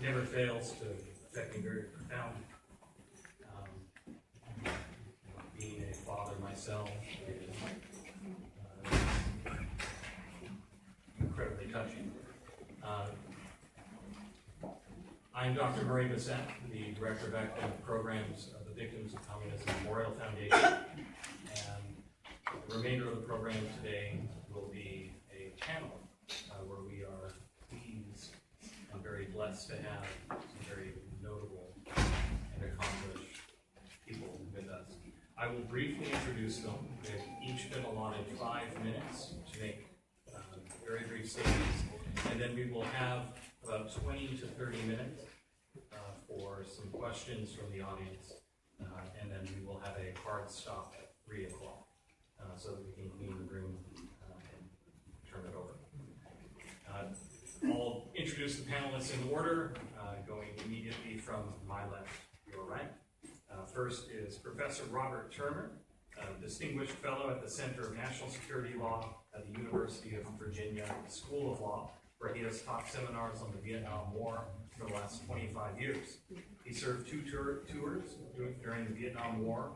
never fails to affect me very profoundly. Being a father myself is incredibly touching. I'm Dr. Murray Bissett, the Director of Academic Programs of the Victims of Communism Memorial Foundation, and the remainder of the program today will be a panel where we are pleased and very blessed to have some very notable and accomplished people with us. I will briefly introduce them. They've each been allotted 5 minutes to make very brief statements, and then we will have about 20 to 30 minutes for some questions from the audience, and then we will have a hard stop at 3 o'clock so that we can clean the room and turn it over. I'll introduce the panelists in order, going immediately from my left to your right. First is Professor Robert Turner, Distinguished Fellow at the Center of National Security Law at the University of Virginia School of Law, where he has taught seminars on the Vietnam War for the last 25 years. He served 2 tours during the Vietnam War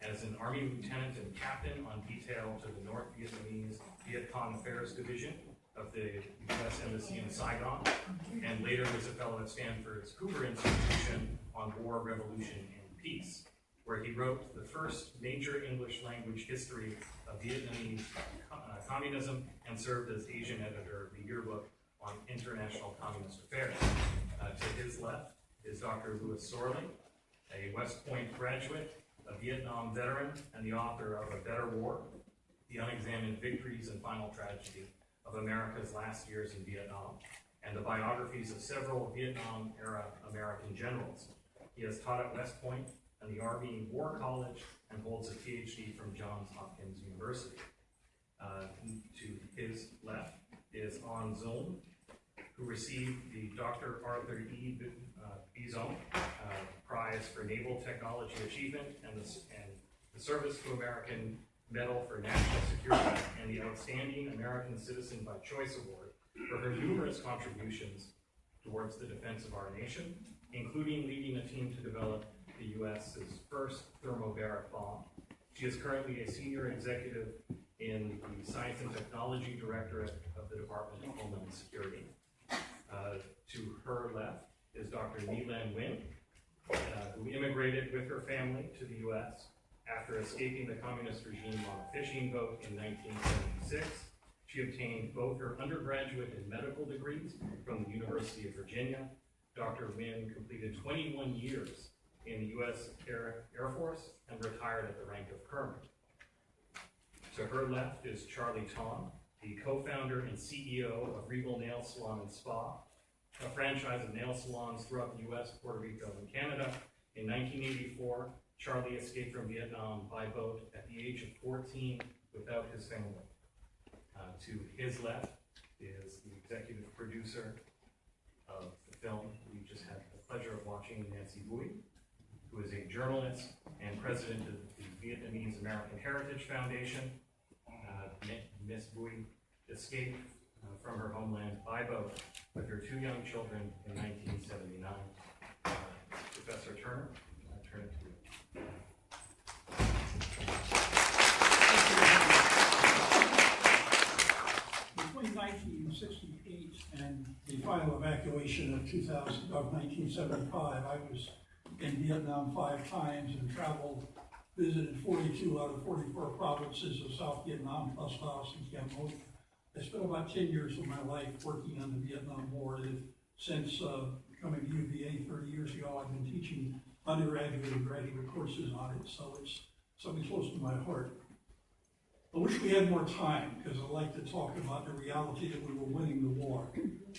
as an Army lieutenant and captain on detail to the North Vietnamese Viet Cong Affairs Division of the U.S. Embassy in Saigon, and later was a fellow at Stanford's Hoover Institution on War, Revolution, and Peace, where he wrote the first major English language history of Vietnamese communism and served as Asian editor of the yearbook on international communist affairs. To his left is Dr. Lewis Sorley, a West Point graduate, a Vietnam veteran, and the author of A Better War, The Unexamined Victories and Final Tragedy of America's Last Years in Vietnam, and the biographies of several Vietnam-era American generals. He has taught at West Point and the Army War College and holds a PhD from Johns Hopkins University. To his left is On Zone, who received the Dr. Arthur E. Bizon Prize for Naval Technology Achievement and the Service to American Medal for National Security and the Outstanding American Citizen by Choice Award for her numerous contributions towards the defense of our nation, including leading a team to develop the U.S.'s first thermobaric bomb. She is currently a senior executive in the Science and Technology Directorate of the Department of Homeland Security. To her left is Dr. Nhi Lan Nguyen, who immigrated with her family to the U.S. after escaping the communist regime on a fishing boat in 1976. She obtained both her undergraduate and medical degrees from the University of Virginia. Dr. Nguyen completed 21 years in the U.S. Air Force and retired at the rank of colonel. To her left is Charlie Tong, the co-founder and CEO of Regal Nail Salon and Spa, a franchise of nail salons throughout the U.S., Puerto Rico, and Canada. In 1984, Charlie escaped from Vietnam by boat at the age of 14 without his family. To his left is the executive producer of the film we just had the pleasure of watching, Nancy Bui, who is a journalist and president of the Vietnamese American Heritage Foundation. Miss Bui escaped from her homeland by boat with her 2 young children in 1979. Professor Turner, I turn it to you. Between 1968 and the final evacuation of 1975, I was in Vietnam 5 times and traveled, visited 42 out of 44 provinces of South Vietnam, plus Laos and Cambodia. I spent about 10 years of my life working on the Vietnam War. And since coming to UVA 30 years ago, I've been teaching undergraduate and graduate courses on it, so it's something close to my heart. I wish we had more time, because I'd like to talk about the reality that we were winning the war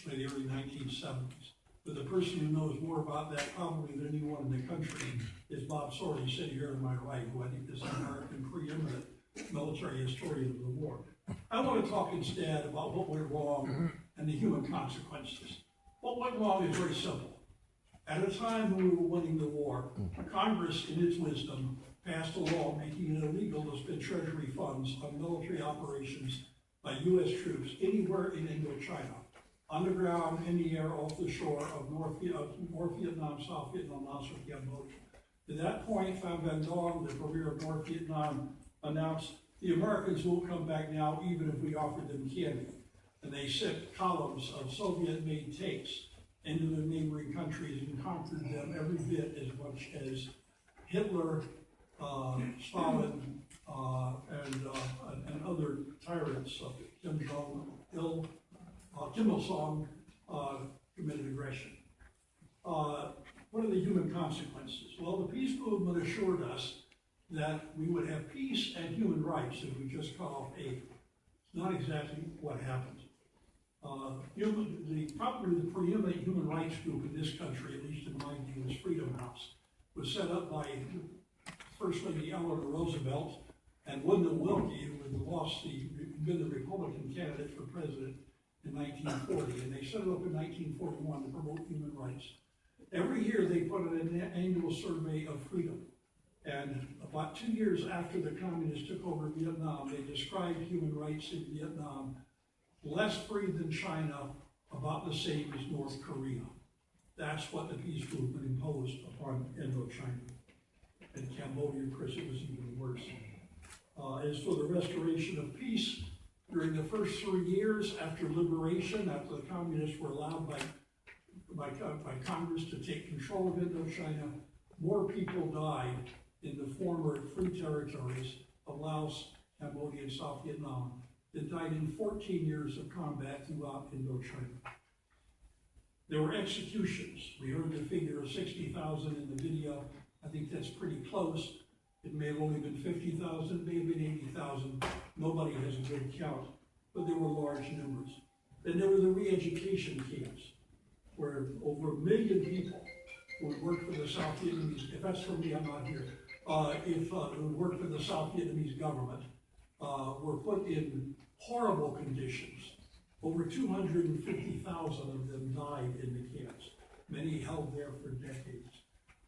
by the early 1970s. But the person who knows more about that probably than anyone in the country is Bob Sorley, sitting here on my right, who I think is an American preeminent military historian of the war. I want to talk instead about what went wrong and the human consequences. What went wrong is very simple. At a time when we were winning the war, Congress, in its wisdom, passed a law making it illegal to spend Treasury funds on military operations by U.S. troops anywhere in Indochina, underground, in the air, off the shore of North Vietnam, South Vietnam, Laos, or Cambodia. At that point, Pham Van Dong, the premier of North Vietnam, announced the Americans won't come back now even if we offered them candy. And they sent columns of Soviet-made tanks into the neighboring countries and conquered them every bit as much as Hitler, Stalin, and other tyrants of Kim Il-sung committed aggression. What are the human consequences? Well, the peace movement assured us that we would have peace and human rights if we just cut off aid. It's not exactly what happened. Probably the preeminent human rights group in this country, at least in my view, is Freedom House. It was set up by First Lady Eleanor Roosevelt and Lyndon Wilkie, who had been the Republican candidate for president in 1940, and they set it up in 1941 to promote human rights. Every year they put out an annual survey of freedom. And about 2 years after the communists took over Vietnam, they described human rights in Vietnam less free than China, about the same as North Korea. That's what the peace movement imposed upon Indochina. In Cambodia, of course, it was even worse. As for the restoration of peace, during the first 3 years after liberation, after the communists were allowed by Congress to take control of Indochina, more people died in the former free territories of Laos, Cambodia, and South Vietnam than died in 14 years of combat throughout Indochina. There were executions. We heard the figure of 60,000 in the video. I think that's pretty close. It may have only been 50,000, may have been 80,000. Nobody has a good count, but there were large numbers. Then there were the re-education camps, where over 1 million people would work for the South Vietnamese, if that's for me, I'm not here, would work for the South Vietnamese government, were put in horrible conditions. Over 250,000 of them died in the camps, many held there for decades.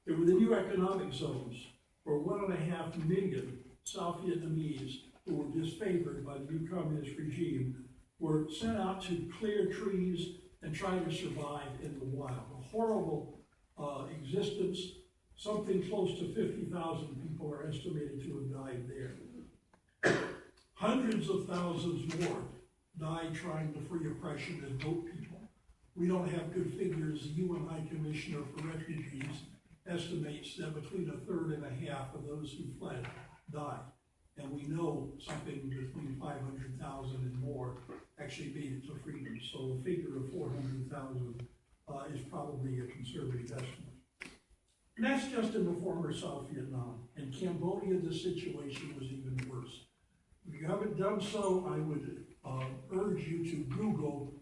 There were the new economic zones, where 1.5 million South Vietnamese who were disfavored by the new communist regime were sent out to clear trees and try to survive in the wild. A horrible existence. Something close to 50,000 people are estimated to have died there. Hundreds of thousands more died trying to free oppression as boat people. We don't have good figures. The UN High Commissioner for Refugees estimates that between 1/3 and 1/2 of those who fled died. And we know something between 500,000 and more actually made it to freedom. So a figure of 400,000 is probably a conservative estimate. And that's just in the former South Vietnam. In Cambodia, the situation was even worse. If you haven't done so, I would urge you to Google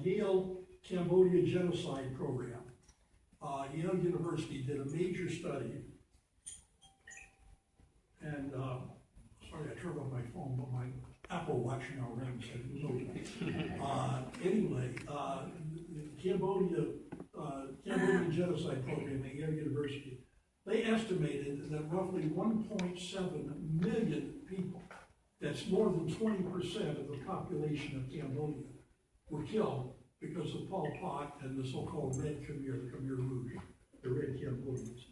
Yale Cambodia Genocide Program. Yale University did a major study, and sorry, I turned off my phone, but my Apple Watch now rings, so it was okay. Anyway, Cambodia Genocide Program at Yale University, they estimated that roughly 1.7 million people, that's more than 20% of the population of Cambodia, were killed because of Pol Pot and the so-called Red Khmer, the Khmer Rouge, the Red Cambodians.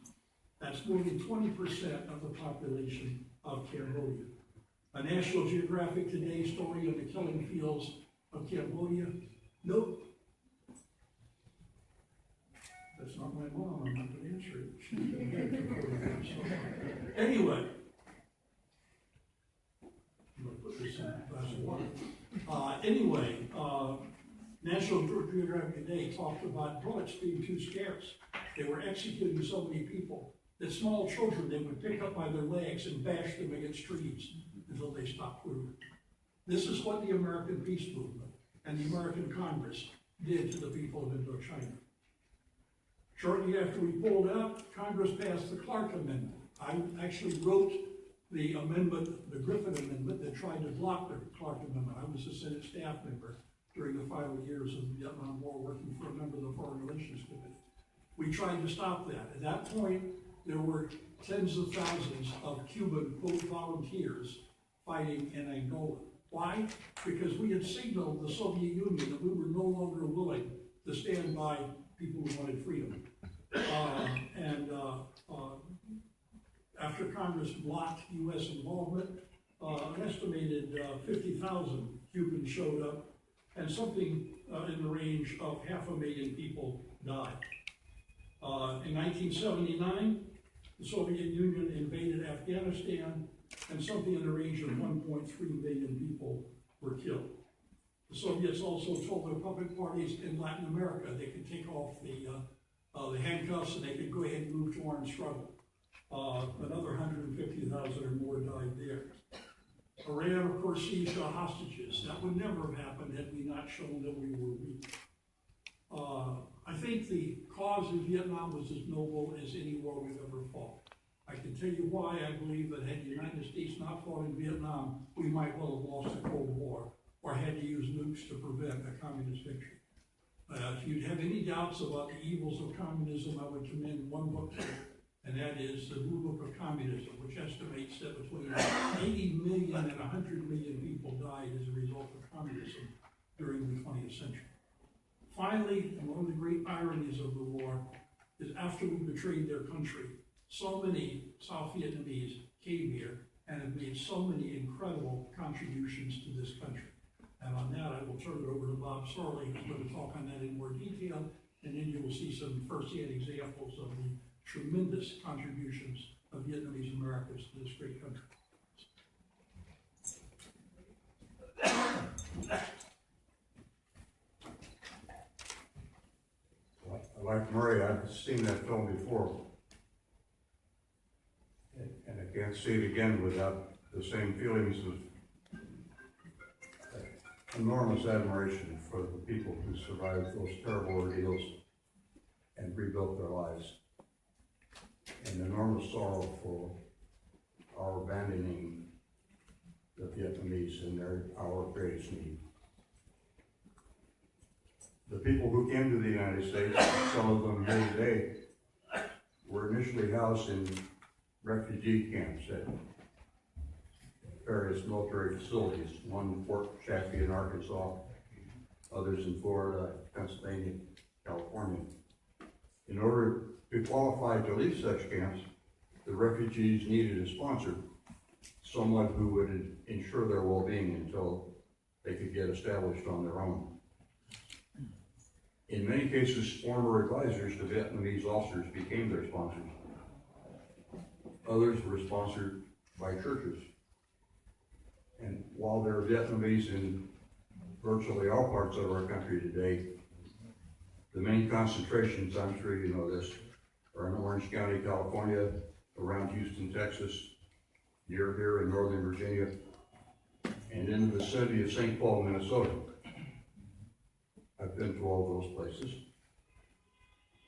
That's more than 20% of the population of Cambodia. A National Geographic Today story of the killing fields of Cambodia. Nope. That's not my mom, I'm not going to answer it. She's been dead for 40 years. So. Anyway. I'm going to put this in a glass of water. National Geographic Today talked about bullets being too scarce. They were executing so many people that small children they would pick up by their legs and bash them against trees until they stopped moving. This is what the American peace movement and the American Congress did to the people of Indochina. Shortly after we pulled out, Congress passed the Clark Amendment. I actually wrote the amendment, the Griffin Amendment, that tried to block the Clark Amendment. I was a Senate staff member during the final years of the Vietnam War, working for a member of the Foreign Relations Committee. We tried to stop that. At that point, there were tens of thousands of Cuban, quote, volunteers fighting in Angola. Why? Because we had signaled the Soviet Union that we were no longer willing to stand by people who wanted freedom. After Congress blocked U.S. involvement, an estimated 50,000 Cubans showed up, and something in the range of 500,000 people died. In 1979, the Soviet Union invaded Afghanistan, and something in the range of 1.3 million people were killed. The Soviets also told their puppet parties in Latin America they could take off the handcuffs and they could go ahead and move to armed struggle. Another 150,000 or more died there. Iran, of course, seized hostages. That would never have happened had we not shown that we were weak. I think the cause of Vietnam was as noble as any war we've ever fought. I can tell you why. I believe that had the United States not fought in Vietnam, we might well have lost the Cold War or had to use nukes to prevent a communist victory. If you'd have any doubts about the evils of communism, I would commend one book to you, and that is the Blue Book of Communism, which estimates that between 80 million and 100 million people died as a result of communism during the 20th century. Finally, and one of the great ironies of the war is after we betrayed their country, so many South Vietnamese came here and have made so many incredible contributions to this country. And on that, I will turn it over to Bob Sorley, who's going to talk on that in more detail, and then you will see some first-hand examples of the tremendous contributions of Vietnamese Americans to this great country. Like Murray, I've seen that film before, and I can't see it again without the same feelings of enormous admiration for the people who survived those terrible ordeals and rebuilt their lives, and enormous sorrow for our abandoning the Vietnamese in our greatest need. The people who came to the United States, some of them here today, were initially housed in refugee camps at various military facilities, one in Fort Chaffee in Arkansas, others in Florida, Pennsylvania, California. In order to qualify to leave such camps, the refugees needed a sponsor, someone who would ensure their well-being until they could get established on their own. In many cases, former advisors to Vietnamese officers became their sponsors. Others were sponsored by churches. And while there are Vietnamese in virtually all parts of our country today, the main concentrations, I'm sure you know this, are in Orange County, California, around Houston, Texas, near here in Northern Virginia, and in the vicinity of St. Paul, Minnesota. I've been to all those places.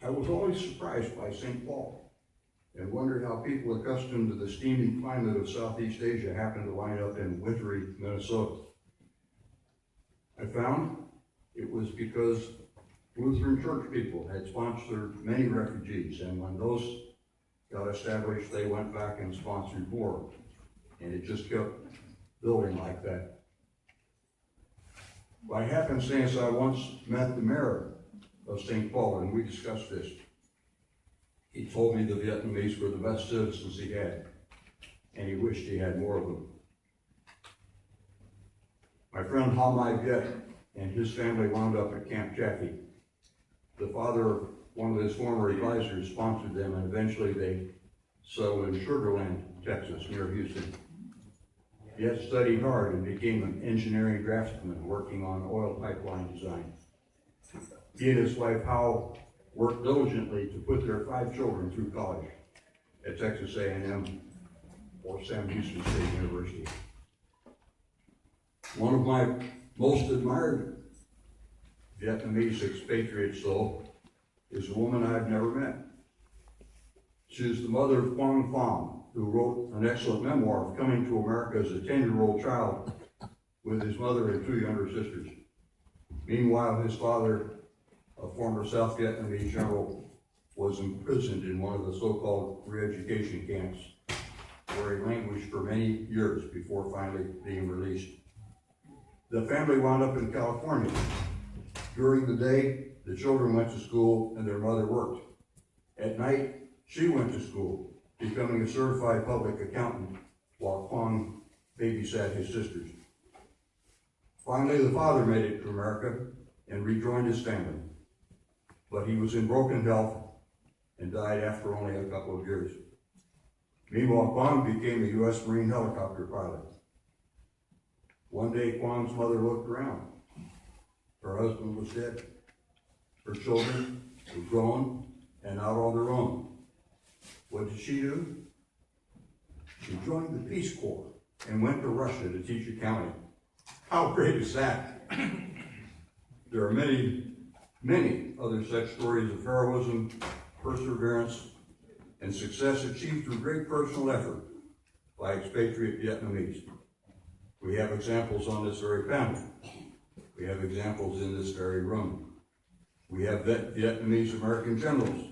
I was always surprised by St. Paul and wondered how people accustomed to the steamy climate of Southeast Asia happened to wind up in wintry Minnesota. I found it was because Lutheran church people had sponsored many refugees, and when those got established, they went back and sponsored more, and it just kept building like that. By happenstance, I once met the mayor of St. Paul, and we discussed this. He told me the Vietnamese were the best citizens he had, and he wished he had more of them. My friend Ha Mai Viet and his family wound up at Camp Chaffee. The father of one of his former advisors sponsored them, and eventually they settled in Sugar Land, Texas, near Houston. Viet studied hard and became an engineering draftsman working on oil pipeline design. He and his wife, Hao, worked diligently to put their 5 children through college at Texas A&M or Sam Houston State University. One of my most admired Vietnamese expatriates, though, is a woman I've never met. She's the mother of Quang Pham, who wrote an excellent memoir of coming to America as a 10-year-old child with his mother and 2 younger sisters. Meanwhile, his father, a former South Vietnamese general, was imprisoned in one of the so-called re-education camps, where he languished for many years before finally being released. The family wound up in California. During the day, the children went to school and their mother worked. At night, she went to school, becoming a certified public accountant while Kwong babysat his sisters. Finally, the father made it to America and rejoined his family, but he was in broken health and died after only a couple of years. Meanwhile, Kwong became a U.S. Marine helicopter pilot. One day, Kwong's mother looked around. Her husband was dead. Her children were grown and out on their own. What did she do? She joined the Peace Corps and went to Russia to teach accounting. How great is that? There are many, many other such stories of heroism, perseverance, and success achieved through great personal effort by expatriate Vietnamese. We have examples on this very panel. We have examples in this very room. We have Vietnamese American generals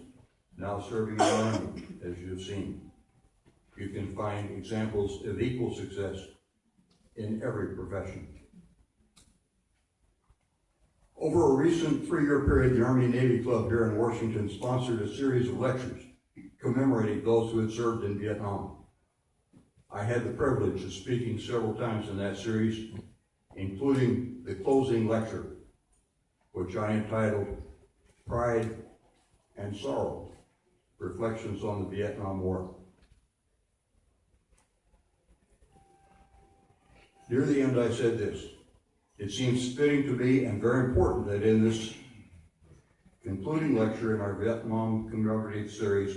now serving in the Army, as you've seen. You can find examples of equal success in every profession. Over a recent 3-year period, the Army-Navy Club here in Washington sponsored a series of lectures commemorating those who had served in Vietnam. I had the privilege of speaking several times in that series, including the closing lecture, which I entitled Pride and Sorrow, Reflections on the Vietnam War. Near the end, I said this: it seems fitting to me and very important that in this concluding lecture in our Vietnam commemorative series,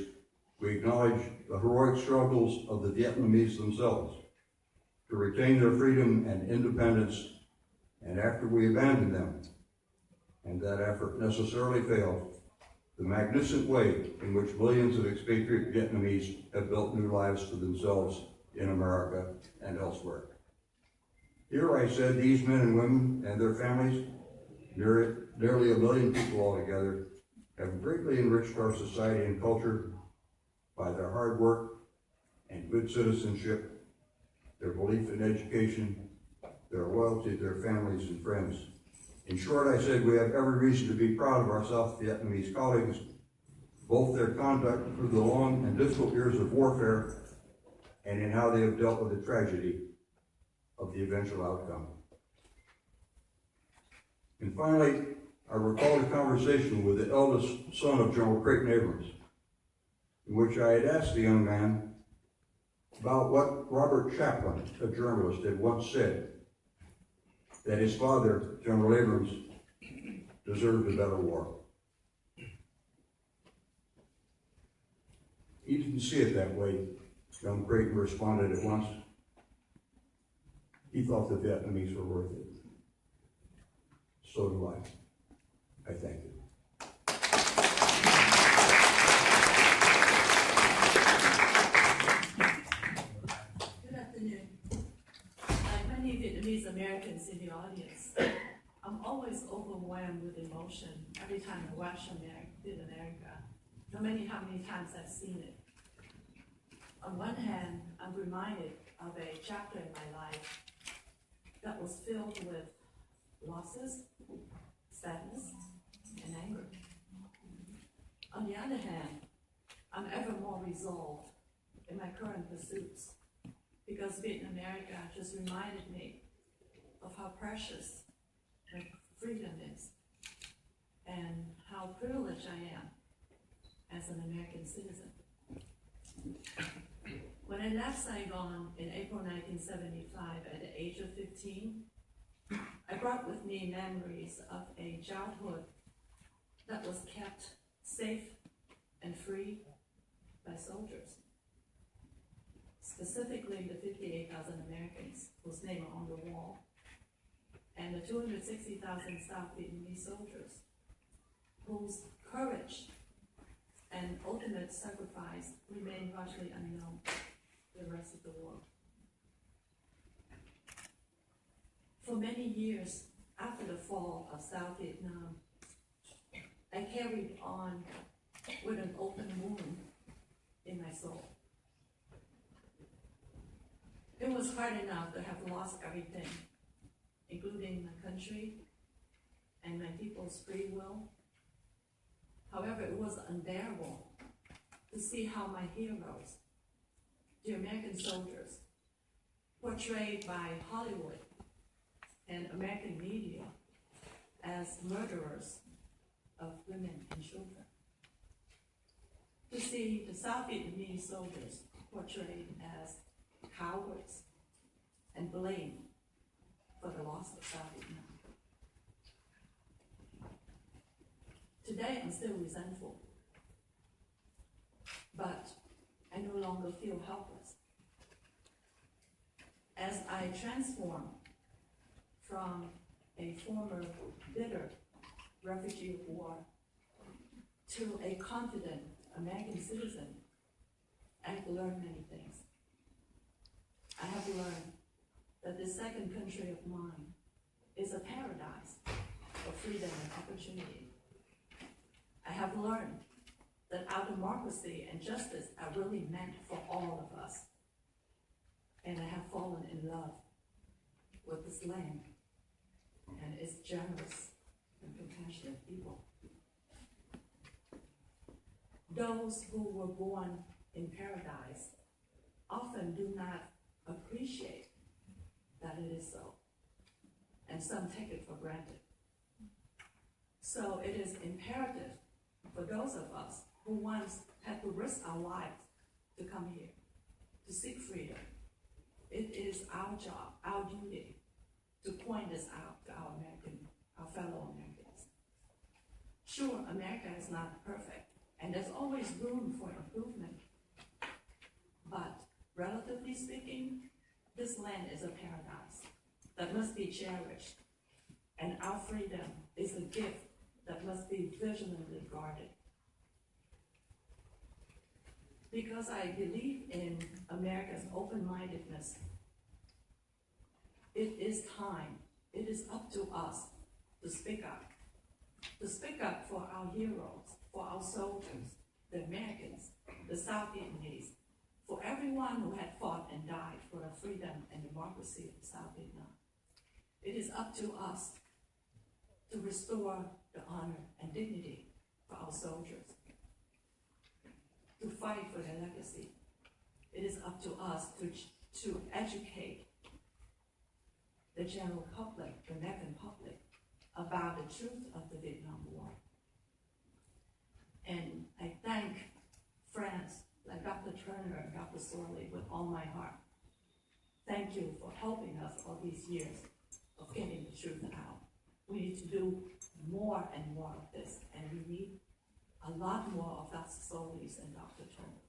we acknowledge the heroic struggles of the Vietnamese themselves to retain their freedom and independence, and after we abandoned them, and that effort necessarily failed, the magnificent way in which millions of expatriate Vietnamese have built new lives for themselves in America and elsewhere. Here I said these men and women and their families, nearly 1 million people altogether, have greatly enriched our society and culture by their hard work and good citizenship, their belief in education, their loyalty to their families and friends. In short, I said we have every reason to be proud of our South Vietnamese colleagues, both their conduct through the long and difficult years of warfare and in how they have dealt with the tragedy of the eventual outcome. And finally, I recalled a conversation with the eldest son of General Creighton Abrams, in which I had asked the young man about what Robert Chaplin, a journalist, had once said, that his father, General Abrams, deserved a better war. He didn't see it that way. Young Creighton responded at once. He thought the Vietnamese were worth it. So do I. I thank you. Good afternoon. Like many Vietnamese Americans in the audience, I'm always overwhelmed with emotion every time I watch Vietnamerica, no matter how many times I've seen it. On one hand, I'm reminded of a chapter in my life that was filled with losses, sadness, and anger. On the other hand, I'm ever more resolved in my current pursuits because Vietnamerica just reminded me of how precious freedom is and how privileged I am as an American citizen. When I left Saigon in April 1975 at the age of 15, I brought with me memories of a childhood that was kept safe and free by soldiers, specifically the 58,000 Americans whose names are on the wall, and the 260,000 South Vietnamese soldiers whose courage and ultimate sacrifice remain largely unknown to the rest of the world. For many years after the fall of South Vietnam, I carried on with an open wound in my soul. It was hard enough to have lost everything, including my country and my people's free will. However, it was unbearable to see how my heroes, the American soldiers, portrayed by Hollywood and American media as murderers of women and children. To see the South Vietnamese soldiers portrayed as cowards and blamed for the loss of South Vietnam. Today, I'm still resentful, but I no longer feel helpless. As I transform from a former bitter refugee of war to a confident American citizen, I have learned many things. I have learned that this second country of mine is a paradise of freedom and opportunity. I have learned that our democracy and justice are really meant for all of us. And I have fallen in love with this land and its generous and compassionate people. Those who were born in paradise often do not appreciate that it is so, and some take it for granted. So it is imperative for those of us who once had to risk our lives to come here, to seek freedom. It is our job, our duty, to point this out to our fellow Americans. Sure, America is not perfect, and there's always room for improvement. But relatively speaking, this land is a paradise that must be cherished, and our freedom is a gift that must be vigilantly guarded. Because I believe in America's open-mindedness, it is time, it is up to us to speak up for our heroes, for our soldiers, the Americans, the South Vietnamese, for everyone who had fought and died for the freedom and democracy of South Vietnam. It is up to us to restore the honor and dignity for our soldiers, to fight for their legacy. It is up to us to educate the general public, the American public, about the truth of the Vietnam War. And I thank friends like Dr. Turner and Dr. Sorley with all my heart. Thank you for helping us all these years of getting the truth out. We need to do more and more of this, and we need a lot more of Dr. Sorley's and Dr. Turner.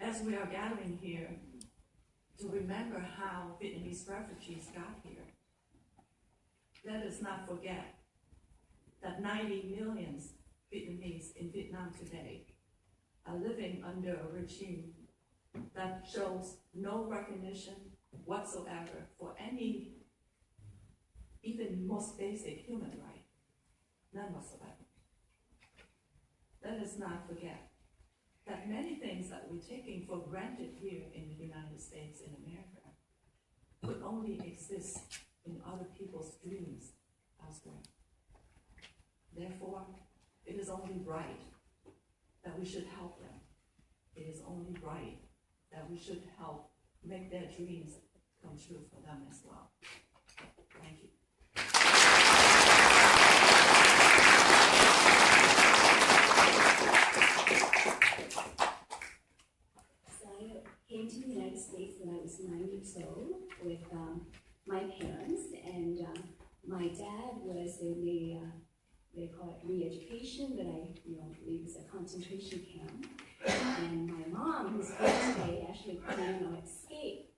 As we are gathering here to remember how Vietnamese refugees got here, let us not forget that 90 million Vietnamese in Vietnam today are living under a regime that shows no recognition whatsoever for any, even most basic human right, none whatsoever. Let us not forget that many things that we're taking for granted here in the United States, in America, could only exist in other people's dreams elsewhere. Therefore, it is only right that we should help them. It is only right that we should help make their dreams come true for them as well. Thank you. So I came to the United States when I was 9 years old with my parents, and my dad was in the they call it re-education, but I believe it's a concentration camp. And my mom, who's here today, actually planned on escape.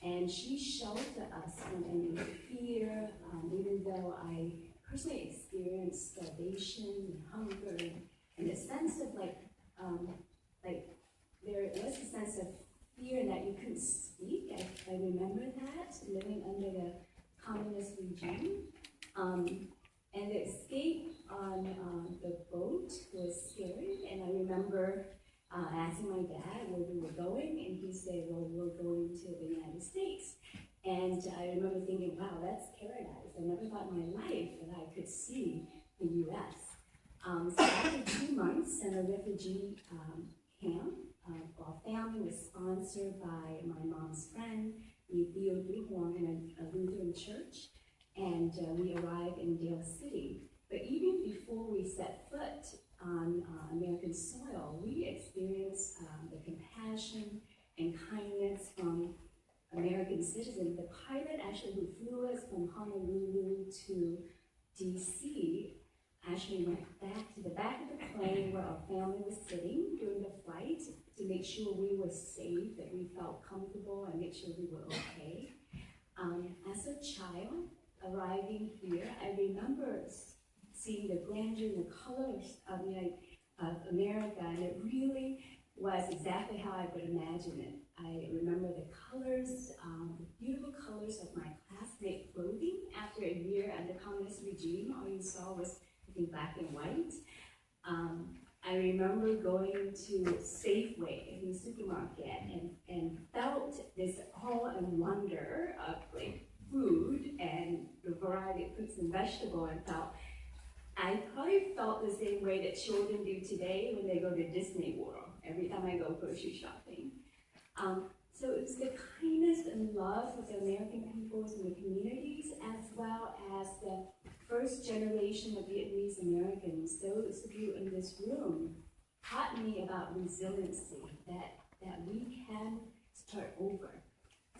And she sheltered us from any fear, even though I personally experienced starvation and hunger, and a sense of there was a sense of fear that you couldn't speak. I remember that, living under the communist regime. And the escape on the boat was scary, and I remember as asking my dad where we were going, and he said, well, we're going to the United States. And I remember thinking, wow, that's paradise. I never thought in my life that I could see the U.S. So after 2 months in a refugee camp, our family was sponsored by my mom's friend, Vietamerica, in a Lutheran church, and we arrived in Dale City. But even before we set foot on American soil, we experienced the compassion and kindness from American citizens. The pilot actually who flew us from Honolulu to DC actually went back to the back of the plane where our family was sitting during the flight to make sure we were safe, that we felt comfortable, and make sure we were okay. As a child arriving here, I remember seeing the grandeur and the colors of America, and it really was exactly how I would imagine it. I remember the colors, the beautiful colors of my classmate clothing. After a year under communist regime, all you saw was in black and white. I remember going to Safeway in the supermarket and felt this awe and wonder of like food and the variety of fruits and vegetables, and I probably felt the same way that children do today when they go to Disney World every time I go grocery shopping. So it was the kindness and love of the American peoples and the communities, as well as the first generation of Vietnamese Americans, those of you in this room, taught me about resiliency, that we can start over.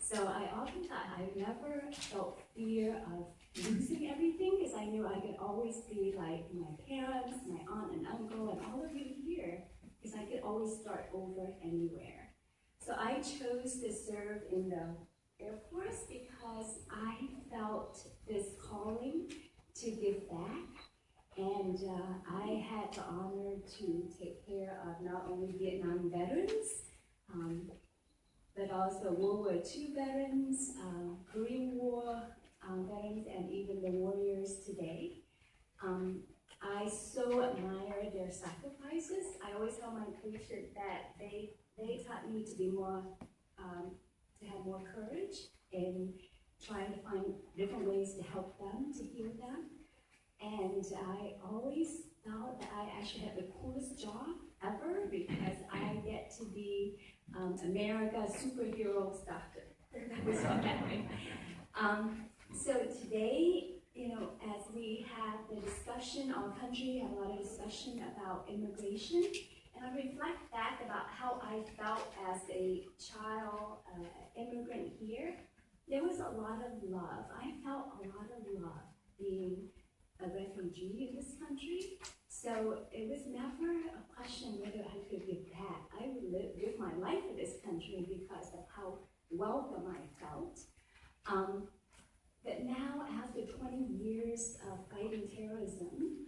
So I often thought I never felt fear of losing everything, because I knew I could always be like my parents, my aunt and uncle, and all of you here, because I could always start over anywhere. So I chose to serve in the Air Force because I felt this calling to give back, and I had the honor to take care of not only Vietnam veterans, but also World War II veterans, Korean War veterans, and even the warriors today. I so admire their sacrifices. I always tell my patients that they taught me to be more, to have more courage in trying to find different ways to help them, to heal them. And I always felt that I actually had the coolest job ever, because I get to be America's superhero's doctor. That was what happened. So today, you know, as we have the discussion, our country have a lot of discussion about immigration, and I reflect back about how I felt as a child immigrant here. There was a lot of love. I felt a lot of love being a refugee in this country. So it was never a question whether I could give back. I would live my life in this country because of how welcome I felt. But now, after 20 years of fighting terrorism,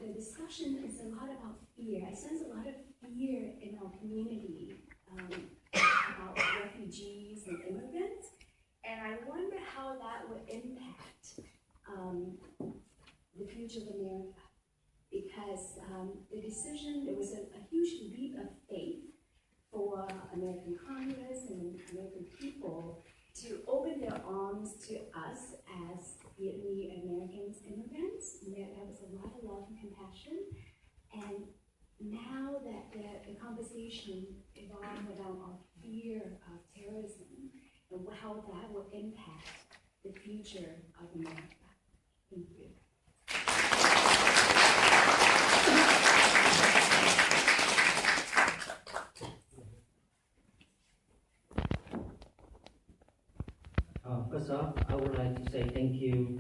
the discussion is a lot about fear. I sense a lot of fear in our community about refugees and immigrants, and I wonder how that would impact the future of America. Because the decision, there was a huge leap of faith for American Congress and American people to open their arms to us as Vietnamese Americans immigrants. And there was a lot of love and compassion. And now that the conversation evolved around our fear of terrorism and how that will impact the future of America. Thank you. First off, I would like to say thank you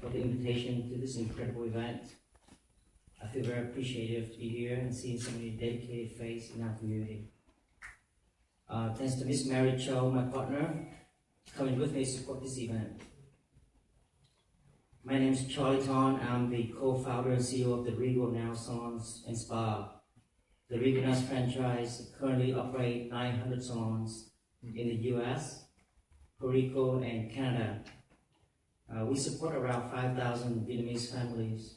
for the invitation to this incredible event. I feel very appreciative to be here and seeing so many dedicated faces in our community. Thanks to Miss Mary Cho, my partner, coming with me to support this event. My name is Charlie Ton. I'm the co-founder and CEO of the Regal Nail Salons and Spa. The Regal Nails franchise currently operates 900 salons in the U.S., Puerto Rico, and Canada. We support around 5,000 Vietnamese families.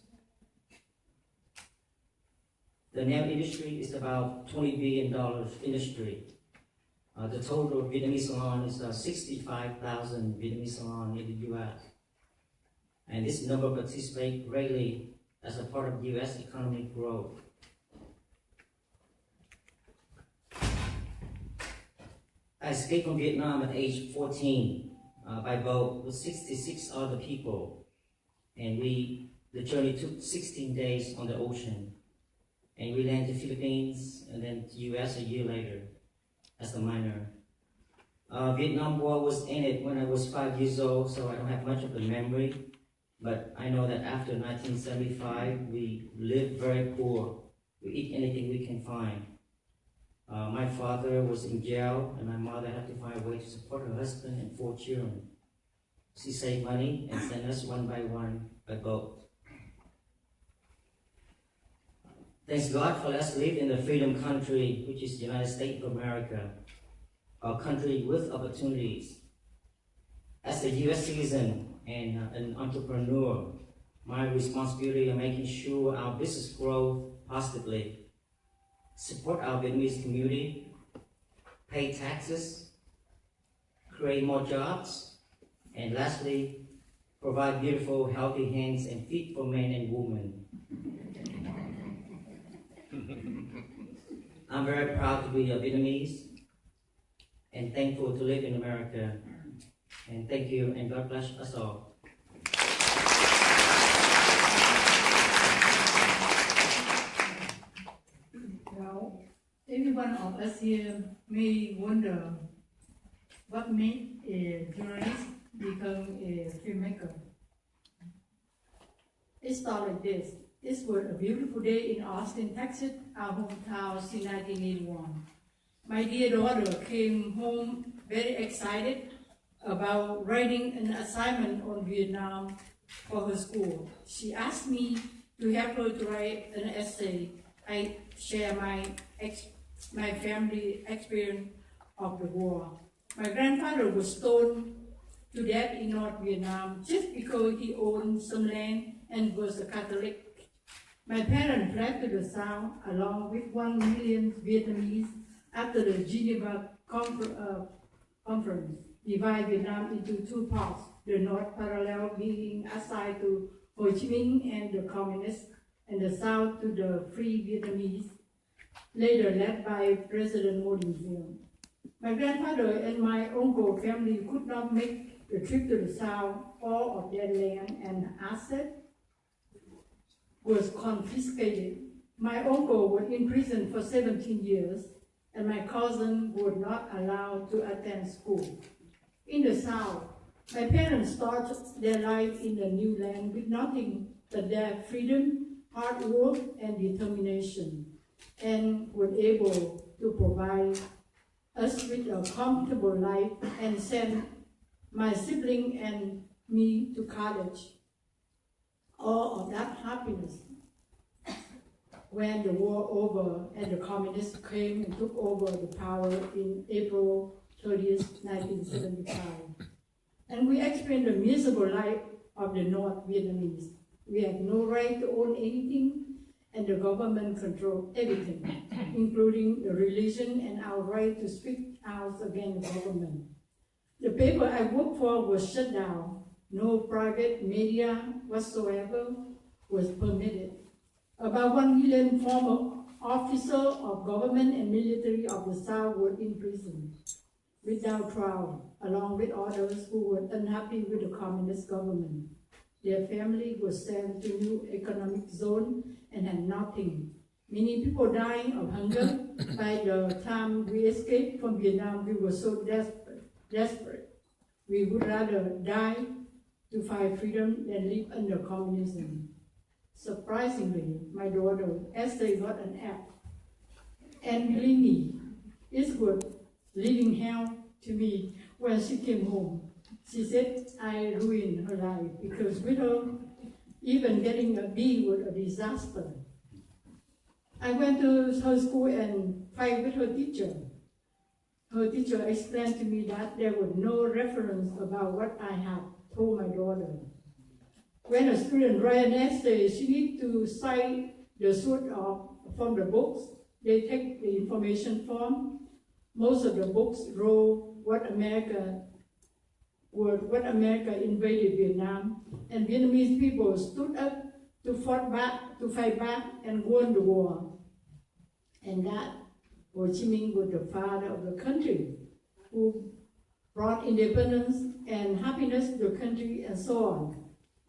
The nail industry is about $20 billion industry. The total Vietnamese salon is 65,000 Vietnamese salon in the U.S. And this number participates greatly as a part of U.S. economic growth. I escaped from Vietnam at age 14 by boat with 66 other people. And the journey took 16 days on the ocean. And we landed in the Philippines and then the US a year later as a minor. Vietnam War was ended when I was 5 years old, so I don't have much of the memory. But I know that after 1975, we lived very poor. We eat anything we can find. My father was in jail, and my mother had to find a way to support her husband and 4 children. She saved money and sent us one by one by boat. Thanks God for us to live in the freedom country, which is the United States of America, a country with opportunities. As a U.S. citizen and an entrepreneur, my responsibility is making sure our business grows positively, support our Vietnamese community, pay taxes, create more jobs, and lastly, provide beautiful, healthy hands and feet for men and women. I'm very proud to be a Vietnamese and thankful to live in America. And thank you, and God bless us all. Well, every one of us here may wonder what made a journalist become a filmmaker. It started like this. This was a beautiful day in Austin, Texas, our hometown, since 1981. My dear daughter came home very excited about writing an assignment on Vietnam for her school. She asked me to help her to write an essay. I share my family experience of the war. My grandfather was stoned to death in North Vietnam just because he owned some land and was a Catholic. My parents fled to the south along with 1 million Vietnamese after the Geneva Conference divided Vietnam into 2 parts, the North parallel being assigned to Ho Chi Minh and the Communists, and the South to the Free Vietnamese, later led by President Mo Dinh. My grandfather and my uncle family could not make the trip to the South. All of their land and assets was confiscated. My uncle was in prison for 17 years, and my cousin was not allowed to attend school. In the South, my parents started their life in the new land with nothing but their freedom, hard work, and determination, and were able to provide us with a comfortable life and send my sibling and me to college. All of that happiness when the war over and the communists came and took over the power in April 30th, 1975. And we experienced the miserable life of the North Vietnamese. We had no right to own anything, and the government controlled everything, including the religion and our right to speak out against the government. The paper I worked for was shut down. No private media whatsoever was permitted. About 1 million former officers of government and military of the South were in prison without trial, along with others who were unhappy with the communist government. Their family was sent to new economic zone and had nothing. Many people dying of hunger. By the time we escaped from Vietnam, we were so desperate. We would rather die to find freedom than live under communism. Surprisingly, my daughter Esther got an F. And believe me, it was living hell to me when she came home. She said I ruined her life because with her, even getting a B was a disaster. I went to her school and fight with her teacher. Her teacher explained to me that there was no reference about what I had told my daughter. When a student writes an essay, she needs to cite the source from the books. They take the information from. Most of the books wrote what America invaded Vietnam, and Vietnamese people stood up to fight back and won the war. And that Ho Chi Minh was the father of the country, who brought independence and happiness to the country and so on.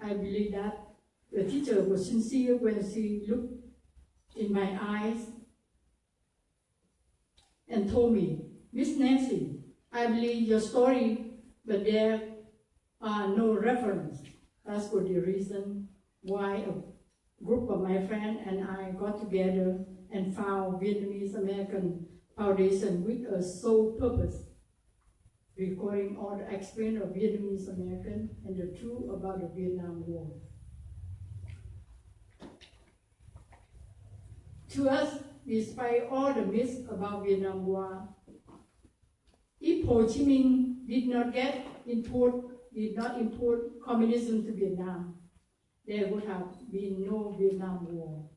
I believe that the teacher was sincere when she looked in my eyes and told me, Miss Nancy, I believe your story, but there are no reference. That's for the reason why a group of my friends and I got together and found Vietnamese American Foundation with a sole purpose, recording all the experience of Vietnamese American and the truth about the Vietnam War. To us, despite all the myths about Vietnam War, if Ho Chi Minh did not import communism to Vietnam, there would have been no Vietnam War.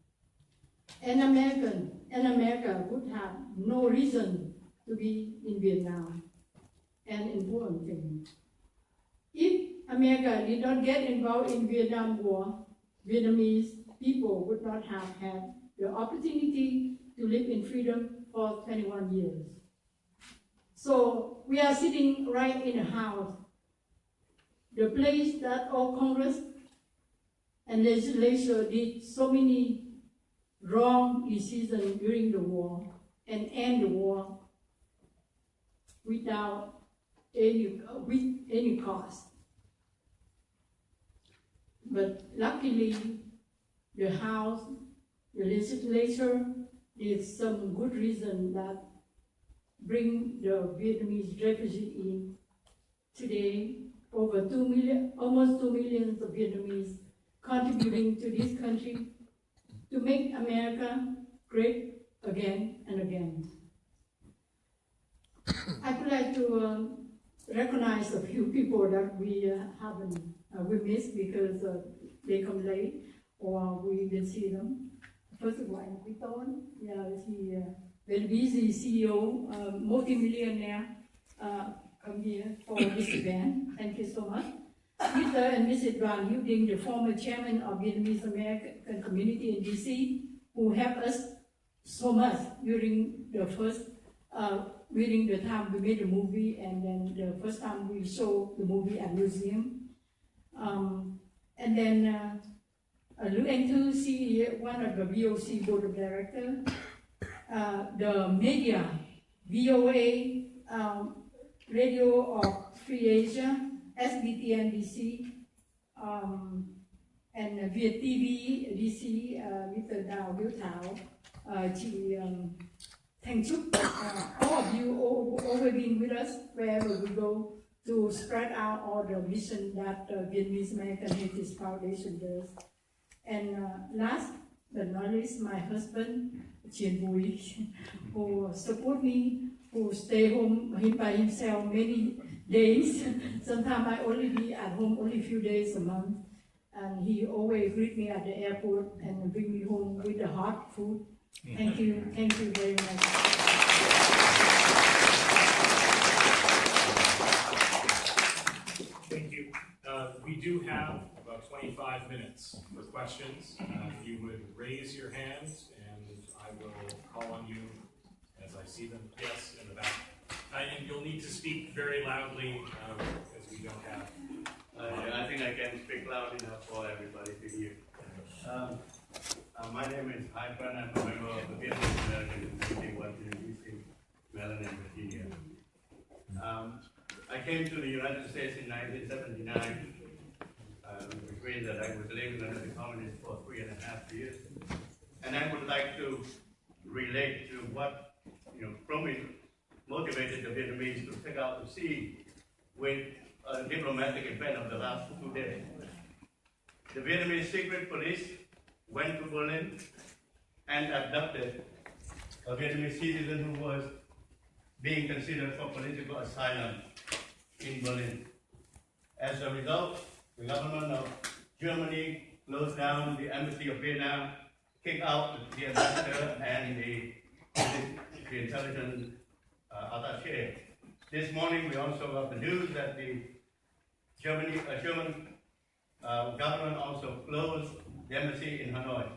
And America would have no reason to be in Vietnam. An important thing. If America did not get involved in Vietnam War, Vietnamese people would not have had the opportunity to live in freedom for 21 years. So we are sitting right in the House, the place that all Congress and legislature did so many wrong decisions during the war and end the war without any cost. But luckily, the House, the legislature, did some good reason that bring the Vietnamese refugee in. Today, over 2 million, almost 2 million of Vietnamese contributing to this country to make America great again and again. I would like to recognize a few people that we missed because they come late or we didn't see them. First of all, Piton, he very busy CEO, multi-millionaire, come here for this event. Thank you so much. Mr. and Mrs. Đoàn Hữu, the former chairman of Vietnamese American community in DC, who helped us so much during the time we made the movie, and then the first time we showed the movie at museum. And then NgàyThứ, CEO, one of the VOC board of directors, the media, VOA, Radio of Free Asia, SBTNDC, and Viet TV DC, Mr. Đào Hiếu Thảo, chị Thanh Trúc, all of you always been with us wherever we go to spread out all the mission that Vietnamese American Heritage Foundation does. And last but not least, my husband, Chiến, who support me, who stay home by himself many days. Sometimes I only be at home only a few days a month. And he always greet me at the airport and bring me home with the hot food. Thank you very much. Thank you. We do have about 25 minutes for questions. If you would raise your hands and I will call on you as I see them. Yes, in the back. And you'll need to speak very loudly as we don't have. I think I can speak loud enough for everybody to hear. My name is Rayburn. I'm a member of the Vietnamese American community working in DC, Maryland, and Virginia. I came to the United States in 1979, which means that I was living under the communists for 3.5 years. And I would like to relate to what motivated the Vietnamese to take out to sea with a diplomatic event of the last 2 days. The Vietnamese secret police went to Berlin and abducted a Vietnamese citizen who was being considered for political asylum in Berlin. As a result, the government of Germany closed down the embassy of Vietnam kick out the ambassador and the intelligence attaché. This morning we also got the news that the German government also closed the embassy in Hanoi.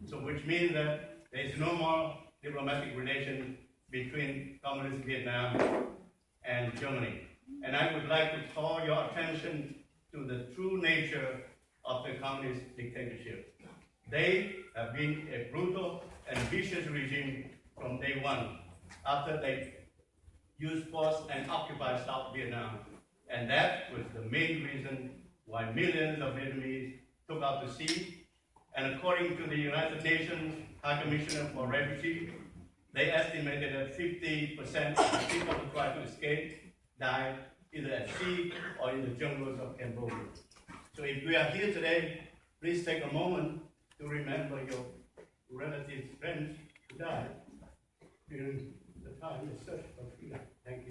So which means that there is no more diplomatic relation between Communist Vietnam and Germany. And I would like to call your attention to the true nature of the communist dictatorship. They have been a brutal and vicious regime from day one, after they used force and occupied South Vietnam. And that was the main reason why millions of Vietnamese took out to sea. And according to the United Nations High Commissioner for Refugees, they estimated that 50% of the people who tried to escape died either at sea or in the jungles of Cambodia. So if we are here today, please take a moment to remember your relatives, friends who died during the time of search for freedom. Thank you.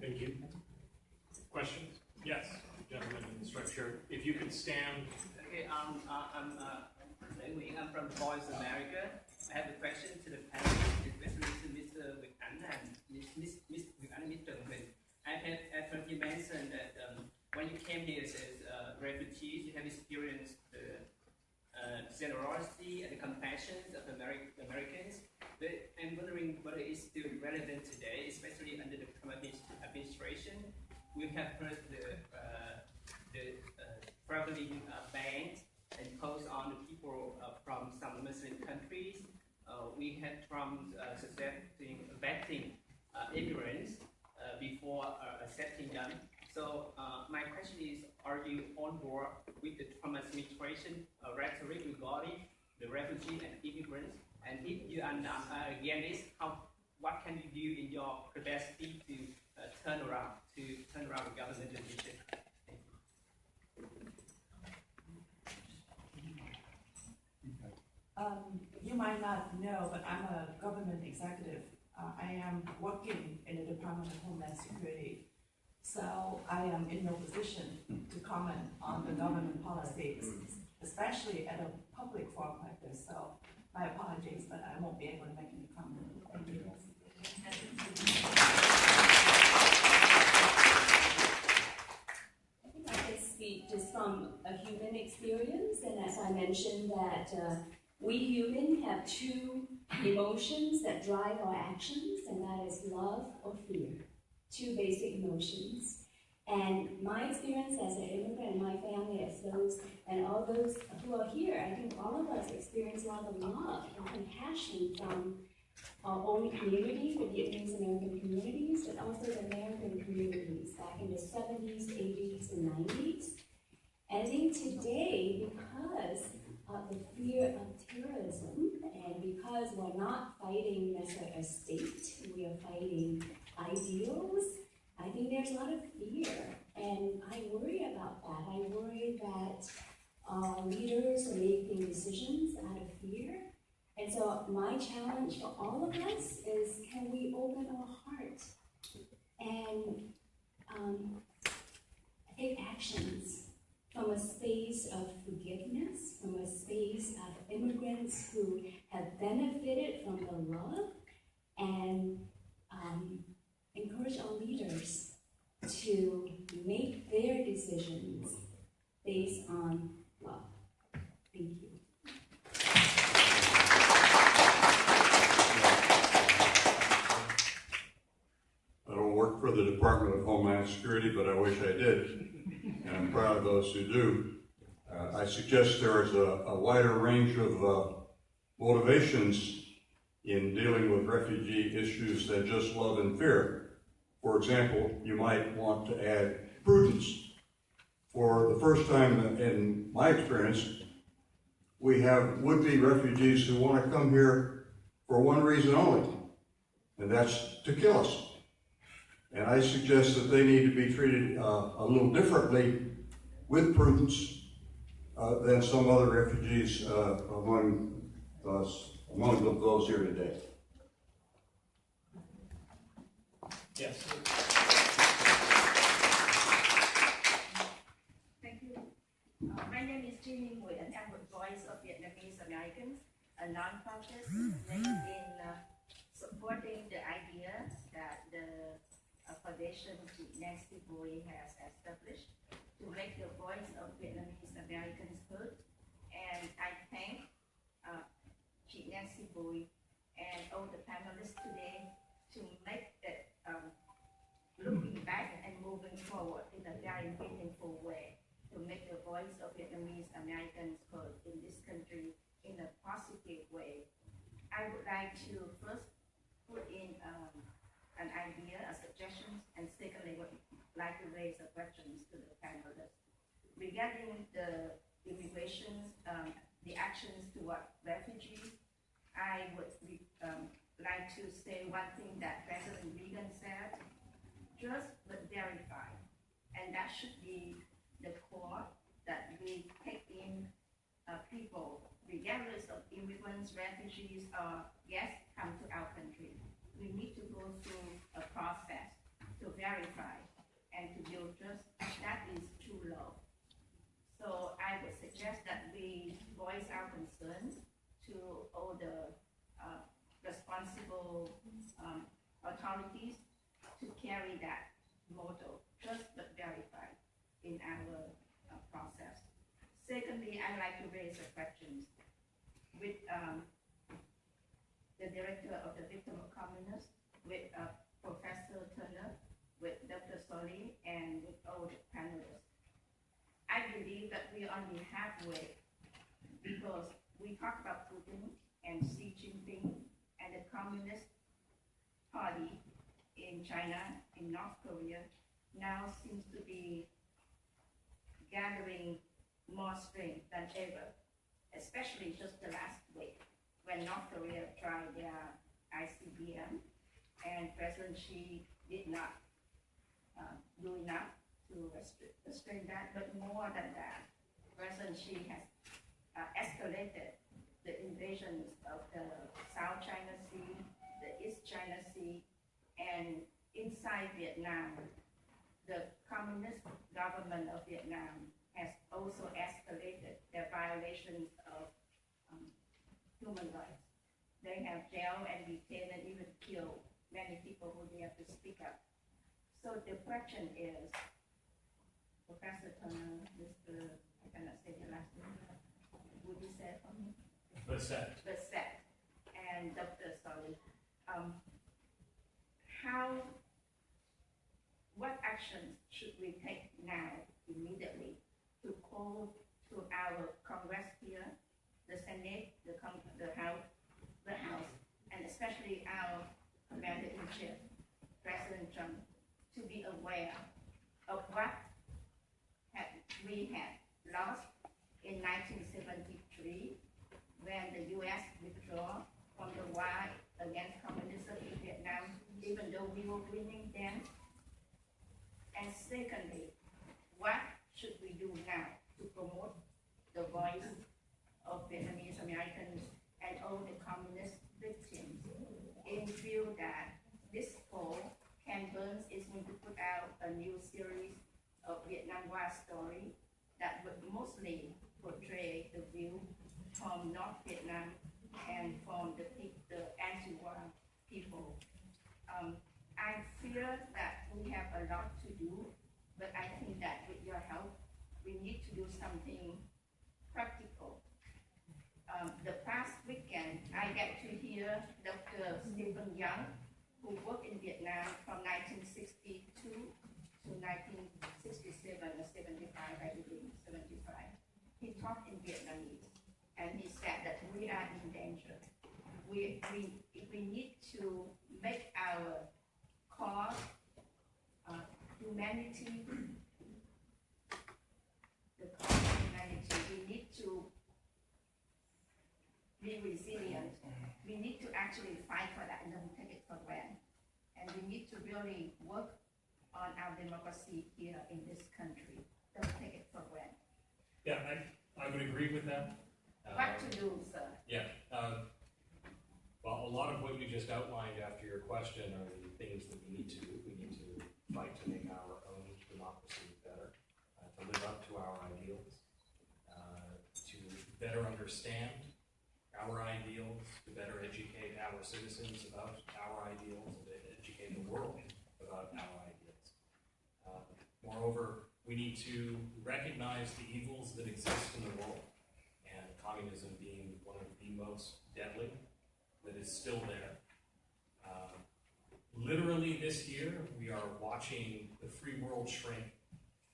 Thank you. Questions? Yes, gentleman in the structure. If you could stand. Okay, I'm from Voice America. I have a question to the panelists, especially to Mr. Nguyệt Ánh and Ms. Nguyệt Ánh and Mr. Nguyệt. I heard you mentioned that when you came here as refugees, you have experienced the generosity and the compassion of Americans. But I'm wondering whether it's still relevant today, especially under the Trump administration. We have heard the traveling bans imposed on the people from some Muslim countries. We had Trump suggesting vetting immigrants before accepting them. So my question is, are you on board with the Trump administration rhetoric regarding the refugee and immigrants? And if you are against this, what can you do in your capacity to turn around the government decision? You might not know, but I'm a government executive. I am working in the Department of Homeland Security. So I am in no position to comment on the government policies, especially at a public forum like this. So my apologies, but I won't be able to make any comment. Thank you. I think I can speak just from a human experience, and as I mentioned that we humans have two emotions that drive our actions, and that is love or fear. Two basic emotions. And my experience as an immigrant, and my family as those, and all those who are here, I think all of us experience a lot of love and compassion from our own communities, the Vietnamese American communities, but also the American communities back in the 70s, 80s, and 90s. And I think today, because of the fear of terrorism, and because we're not fighting necessarily a state, we are fighting ideals, I think there's a lot of fear, and I worry about that. I worry that leaders are making decisions out of fear. And so my challenge for all of us is, can we open our heart and take actions from a space of forgiveness, from a space of immigrants who have benefited from the love, and encourage our leaders to make their decisions based on love. Thank you. I don't work for the Department of Homeland Security, but I wish I did, and I'm proud of those who do. I suggest there is a wider range of motivations in dealing with refugee issues than just love and fear. For example, you might want to add prudence. For the first time in my experience, we have would-be refugees who want to come here for one reason only, and that's to kill us. And I suggest that they need to be treated a little differently with prudence than some other refugees among those here today. Yes. Thank you. My name is Dương Nguyệt Ánh. I'm the voice of Vietnamese Americans, a non-profit in supporting the idea that the foundation Nancy Boy has established to make the voice of Vietnamese Americans heard. And I thank Nancy Boy and all the panelists today to make it looking back and moving forward in a very meaningful way to make the voice of Vietnamese Americans heard in this country in a positive way. I would like to first put in an idea, a suggestion, and secondly would like to raise the questions to the panelists. Regarding the immigration, the actions toward refugees, I would like to say one thing that President Reagan said, just but verify. And that should be the core, that we take in people, regardless of immigrants, refugees, or guests come to our country. We need to go through a process to verify and to build trust. That is true love. So I would suggest that we voice our concerns to all the responsible authorities to carry that motto, trust but verify, in our process. Secondly, I'd like to raise a question with the director of the Victim of Communists, with Professor Turner, with Dr. Sorley, and with all the panelists. I believe that we are only halfway because we talk about Putin and Xi Jinping and the Communist Party in China, in North Korea, now seems to be gathering more strength than ever, especially just the last week when North Korea tried their ICBM and President Xi did not do enough to restrain that, but more than that, President Xi has escalated the invasions of the South China Sea, the East China Sea, and inside Vietnam, the communist government of Vietnam has also escalated their violations of human rights. They have jailed and detained and even killed many people who dare to speak up. So the question is, Professor Turner, Mr. I cannot say the last name, would you say it for me? Bassett. Bassett and Dr. Sorley, what actions should we take now, immediately, to call to our Congress here, the Senate, the House, and especially our Commander-in-Chief, President Trump, to be aware of what we had lost in 1973 when the U.S. withdrew from the war against communism in Vietnam, even though we were winning then. And secondly, what should we do now to promote the voice of Vietnamese Americans and all the communist victims, in view that this fall, Ken Burns is going to put out a new series of Vietnam War story that would mostly portray the view from North Vietnam and from the anti-war people. I fear that we have a lot to do, but I think that with your help, we need to do something practical. The past weekend, I get to hear Dr. Stephen Young, who worked in Vietnam from 1962 to 1967 or 75, I believe, 75. He talked in Vietnamese, and he said that we are in danger. We need to make our cause humanity, the cause of humanity. We need to be resilient. We need to actually fight for that and don't take it for granted. And we need to really work on our democracy here in this country. Don't take it for granted. Yeah, I would agree with that. What to do, sir? Yeah. Well, a lot of what you just outlined after your question are the things that we need to do. We better understand our ideals, to better educate our citizens about our ideals, and to educate the world about our ideals. Moreover, we need to recognize the evils that exist in the world, and communism being one of the most deadly that is still there. Literally this year, we are watching the free world shrink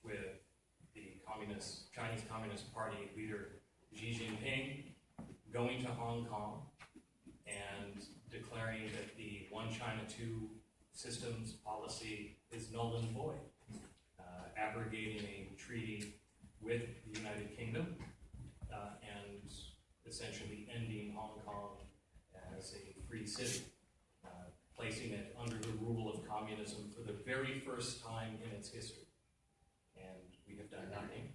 with the Chinese Communist Party leader Xi Jinping going to Hong Kong and declaring that the One China, Two Systems policy is null and void, abrogating a treaty with the United Kingdom, and essentially ending Hong Kong as a free city, placing it under the rule of communism for the very first time in its history. And we have done nothing.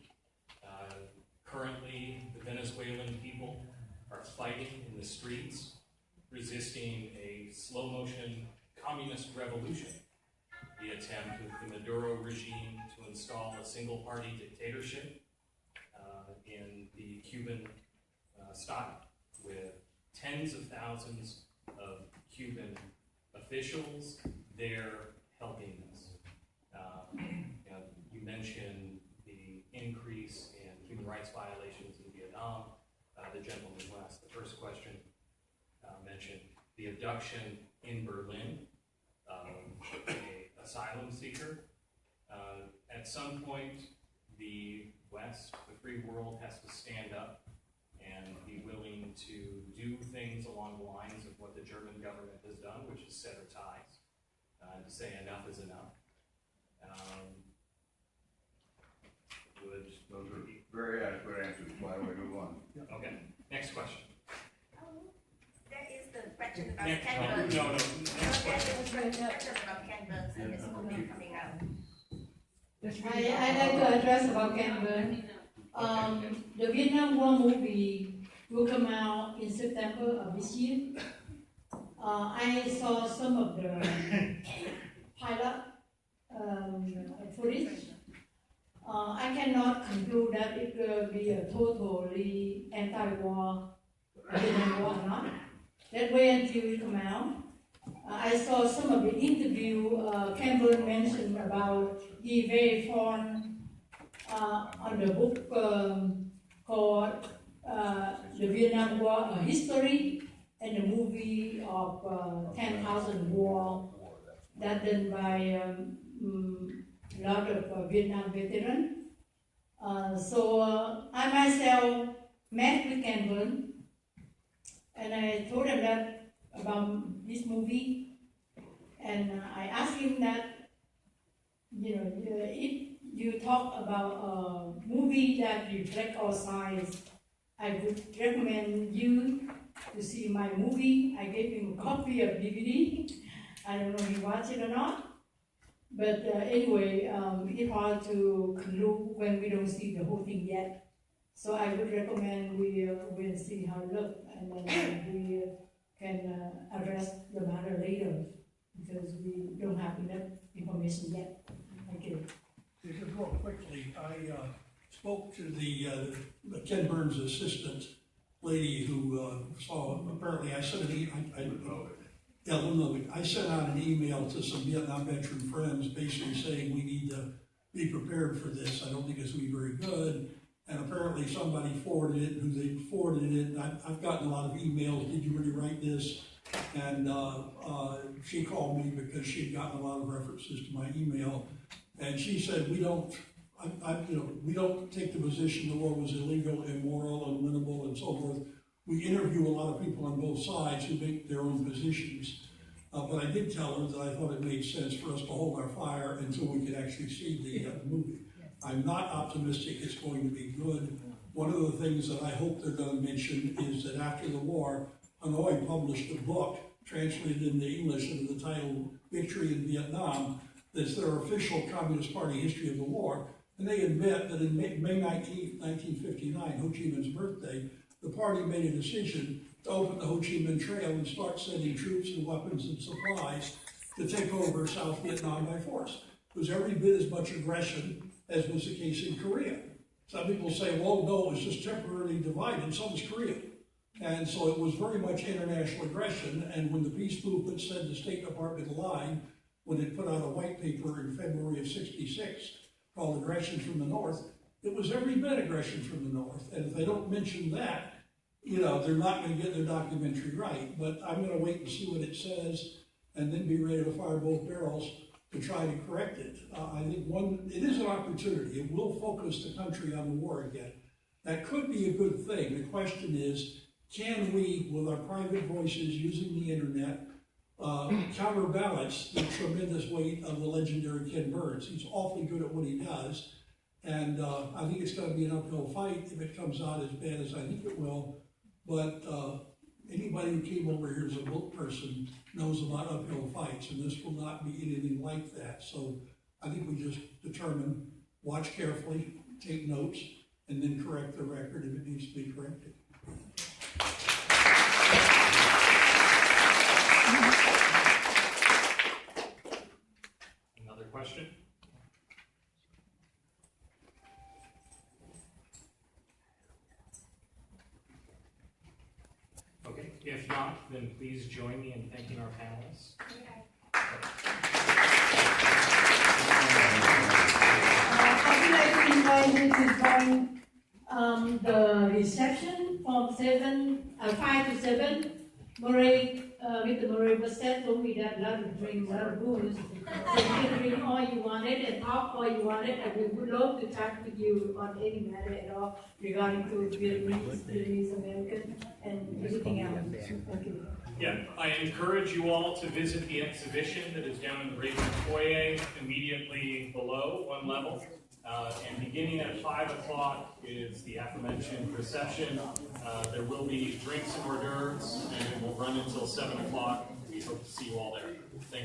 Currently, the Venezuelan people are fighting in the streets, resisting a slow-motion communist revolution, the attempt of the Maduro regime to install a single-party dictatorship in the Cuban style, with tens of thousands of Cuban officials there helping us. You mentioned the increase in human rights violations in Vietnam. The gentleman who asked the first question mentioned the abduction in Berlin of an asylum seeker. At some point, the West, the free world, has to stand up and be willing to do things along the lines of what the German government has done, which is sever ties, to say enough is enough. Those are very adequate answers. Why don't we move on? Okay, next question. That is the question about Next, Canberra. no, next question. Question about Canberra and this movie coming out. I'd like to address about Canberra. The Vietnam War movie will come out in September of this year. I saw some of the pilot footage. I cannot conclude that it will be a totally anti-war Vietnam War or not. That way until it come out. I saw some of the interview Campbell mentioned about he very fond on the book called The Vietnam War, A History, and the movie of 10,000 War that done by a lot of Vietnam veterans. So I myself met with Campbell and I told him that about this movie, and I asked him that, if you talk about a movie that reflects our science, I would recommend you to see my movie. I gave him a copy of DVD. I don't know if he watched it or not. But anyway, it's hard to conclude when we don't see the whole thing yet. So I would recommend we'll see how it looks, and then we can address the matter later, because we don't have enough information yet. Thank you. Just real quickly, I spoke to the Ken Burns' assistant lady who saw, apparently I sent I sent out an email to some Vietnam veteran friends basically saying we need to be prepared for this. I don't think it's going to be very good. And apparently somebody forwarded it, who they forwarded it. I've gotten a lot of emails, did you really write this? And she called me because she'd gotten a lot of references to my email. And she said, we don't take the position the war was illegal, immoral, unwinnable, and so forth. We interview a lot of people on both sides who make their own positions. But I did tell her that I thought it made sense for us to hold our fire until we could actually see the movie. I'm not optimistic it's going to be good. One of the things that I hope they're going to mention is that after the war, Hanoi published a book translated into English under the title Victory in Vietnam. That's their official Communist Party history of the war. And they admit that in May 19, 1959, Ho Chi Minh's birthday, the party made a decision to open the Ho Chi Minh Trail and start sending troops and weapons and supplies to take over South Vietnam by force. It was every bit as much aggression as was the case in Korea. Some people say, well, no, it was just temporarily divided, so was Korea. And so it was very much international aggression, and when the peace movement said the State Department lied, when it put out a white paper in February of '66 called Aggression from the North, it was every bit aggression from the North. And if they don't mention that, they're not going to get their documentary right. But I'm going to wait and see what it says, and then be ready to fire both barrels to try to correct it. I think it is an opportunity. It will focus the country on the war again. That could be a good thing. The question is, can we, with our private voices using the internet, counterbalance the tremendous weight of the legendary Ken Burns? He's awfully good at what he does, and I think it's going to be an uphill fight if it comes out as bad as I think it will. But anybody who came over here as a book person knows about uphill fights, and this will not be anything like that. So I think we just determine, watch carefully, take notes, and then correct the record if it needs to be corrected. Another question? Okay, if not, then please join me in thanking our panelists. I would like to invite you to join the reception from 5 to 7. Murray, with the Murray was settled, we had a lot of drinks, a lot of booze. So you can drink all you wanted and talk all you wanted, and we would love to talk with you on any matter at all regarding to Vietnamese American and everything else. Thank you. Yeah, I encourage you all to visit the exhibition that is down in the Rayburn Foyer, immediately below, one level. And beginning at 5 o'clock is the aforementioned reception. There will be drinks and hors d'oeuvres, and it will run until 7 o'clock. We hope to see you all there. Thank you.